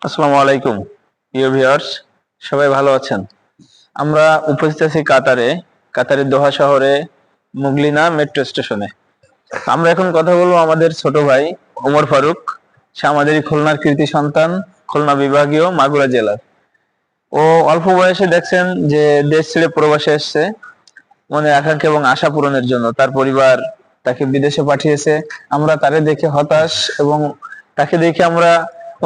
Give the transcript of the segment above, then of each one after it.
আসসালামু আলাইকুম প্রিয় ভিউয়ার্স, সবাই ভালো আছেন? আমরা উপস্থিত আছি কাতারের দোহা শহরে মুগলিনা মেট্রো স্টেশনে। আমরা এখন কথা বলবো আমাদের ছোট ভাই ওমর ফারুক। সে আমাদেরই খুলনার কৃতি সন্তান, খুলনা বিভাগীয় মাগুরা জেলার। ও অল্প বয়সে দেখছেন যে দেশ ছেড়ে প্রবাসে এসেছে মনের আকাঙ্ক্ষা এবং আশা পূরণের জন্য। তার পরিবার তাকে বিদেশে পাঠিয়েছে। আমরা তারে দেখে হতাশ এবং তাকে দেখে আমরা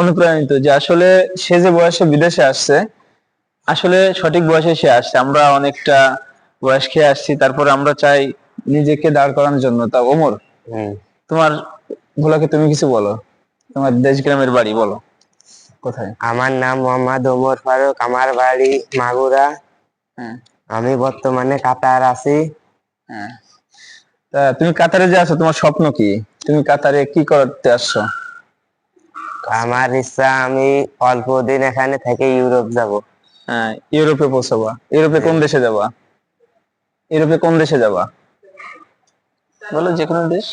অনুপ্রাণিত যে আসলে সে যে বয়সে বিদেশে আসছে, আসলে সঠিক বয়সে সে আসছে। আমরা অনেকটা বয়স খেয়ে আসছি, তারপরে আমরা চাই নিজেকে দাঁড় করানোর জন্য। তা ওমর, হুম। তোমার ভোলাকে তুমি কিছু বলো, তোমার দেশ গ্রামের বাড়ি বলো কোথায়? আমার নাম মোহাম্মদ ওমর ফারুক, আমার বাড়ি মাগুরা। হ্যাঁ। আমি বর্তমানে কাতার আছি। হ্যাঁ, তা তুমি কাতারে যে আছো, তোমার স্বপ্ন কি? তুমি কাতারে কি করতে আসছো? আমার ইচ্ছা আমি অল্প দিন এখানে থেকে ইউরোপ যাব। হ্যাঁ, ইউরোপে পৌঁছাবা। ইউরোপে কোন দেশে যাবা? ইউরোপে কোন দেশে যাবা বলো, যে কোনো দেশ।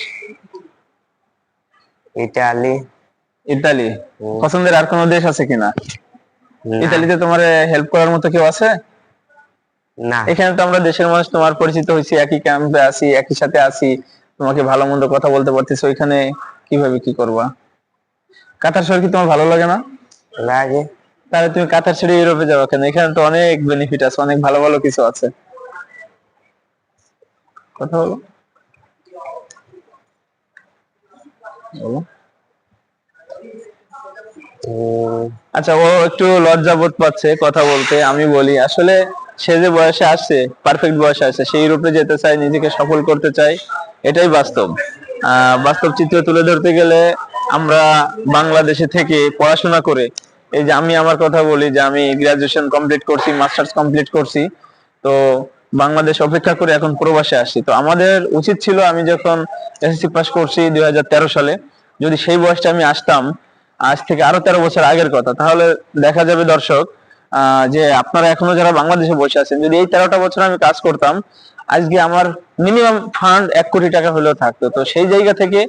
ইটালি। ইতালি? হুম। পছন্দের আর কোনো দেশ আছে কিনা? না। ইতালিতে তোমার হেল্প করার মতো কেউ আছে? না। এখানে তো আমরা দেশের মানুষ, তোমার পরিচিত হয়েছি, একই ক্যাম্পে আছি, একই সাথে আছি, তোমাকে ভালো মন্দ কথা বলতে পারতেছি। ওইখানে কিভাবে কি করবা? কাতার শহর কি তোমার ভালো লাগে না? লাগে। তাহলে তুমি কাতার ছেড়ে ইউরোপে যাওয়া কেন? এখানে তো অনেক বেনিফিট আছে, অনেক ভালো ভালো কিছু আছে। কথা বলো বলো। হুম। আচ্ছা, ও একটু লজ্জা বোধ পাচ্ছে কথা বলতে। আমি বলি, আসলে সে যে বয়সে আসছে, পারফেক্ট বয়সে আসছে, সে ইউরোপে যেতে চায়, নিজেকে সফল করতে চায়, এটাই বাস্তব। বাস্তব চিত্র তুলে ধরতে গেলে আমরা বাংলাদেশে থেকে পড়াশোনা করে, এই যে আমি আমার কথা বলি যে আমি গ্রাজুয়েশন কমপ্লিট করছি, মাস্টার্স কমপ্লিট করছি, তো বাংলাদেশ অপেক্ষা করে এখন প্রবাসে আসছি। তো আমাদের উচিত ছিল, আমি যখন এসএসসি পাস করছি 2013 সালে, যদি সেই বয়সটা আমি আসতাম, আজ থেকে আরো 13 বছর আগের কথা, তাহলে দেখা যাবে দর্শক, যে আপনারা এখনো যারা বাংলাদেশে বসে আছেন, যদি এই 13টা বছর আমি কাজ করতাম, আজকে আমার মিনিমাম ফান্ড 1 কোটি টাকা হলেও থাকতো। তো সেই জায়গা থেকে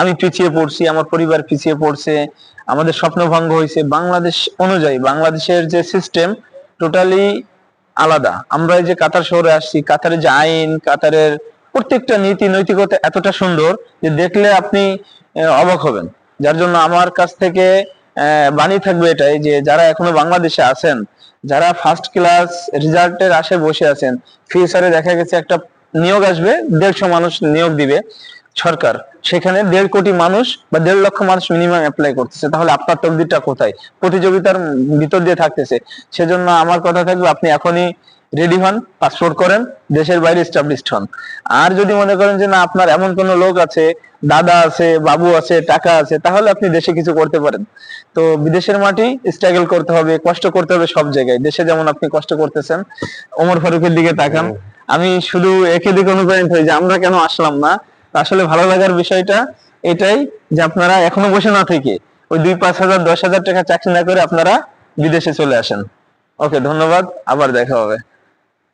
আমি পিছিয়ে পড়ছি, আমার পরিবার পিছিয়ে পড়ছে, আমাদের স্বপ্ন ভঙ্গ হয়েছে। বাংলাদেশ অনুযায়ী বাংলাদেশের যে সিস্টেম টোটালি আলাদা। আমরা এই যে কাতার শহরে আসছি, কাতারের যে আইন, কাতারের প্রত্যেকটা নীতি নৈতিকতা এতটা সুন্দর যে দেখলে আপনি অবাক হবেন। যার জন্য আমার কাছ থেকে বাণী থাকবে এটাই, যে যারা এখনো বাংলাদেশে আছেন, যারা ফার্স্ট ক্লাস রেজাল্টের আশায় বসে আছেন, ফিউচারে দেখা গেছে একটা নিয়োগ আসবে, 150 মানুষ নিয়োগ দিবে সরকার, সেখানে 1.5 কোটি মানুষ বা 1.5 লক্ষ মানুষ মিনিমাম অ্যাপ্লাই করতেছে, তাহলে আপনার তকদিরটা কোথায়? প্রতিযোগিতার ভিতর দিয়ে থাকতেছে। সেজন্য আমার কথা থাকবে, আপনি এখনই রেডি হন, পাসপোর্ট করেন, দেশের বাইরে এস্টাবলিশড হন। আর যদি মনে করেন যে না, আপনার এমন কোনো লোক আছে, দাদা আছে, বাবু আছে, টাকা আছে, তাহলে আপনি দেশে কিছু করতে পারেন। তো বিদেশের মাটি স্ট্রাগল করতে হবে, কষ্ট করতে হবে সব জায়গায়। দেশে যেমন আপনি কষ্ট করতেছেন, ওমর ফারুকের দিকে তাকান। হুম। আমি শুধু একে দিকে অনুপ্রাণিত হই যে আমরা কেন আসলাম না। আসলে ভালো লাগার বিষয়টা এটাই, যে আপনারা এখনো বসে না থেকে ওই 2-5 হাজার 10 হাজার টাকা চাকরি না করে আপনারা বিদেশে চলে আসেন। ওকে, ধন্যবাদ, আবার দেখা হবে।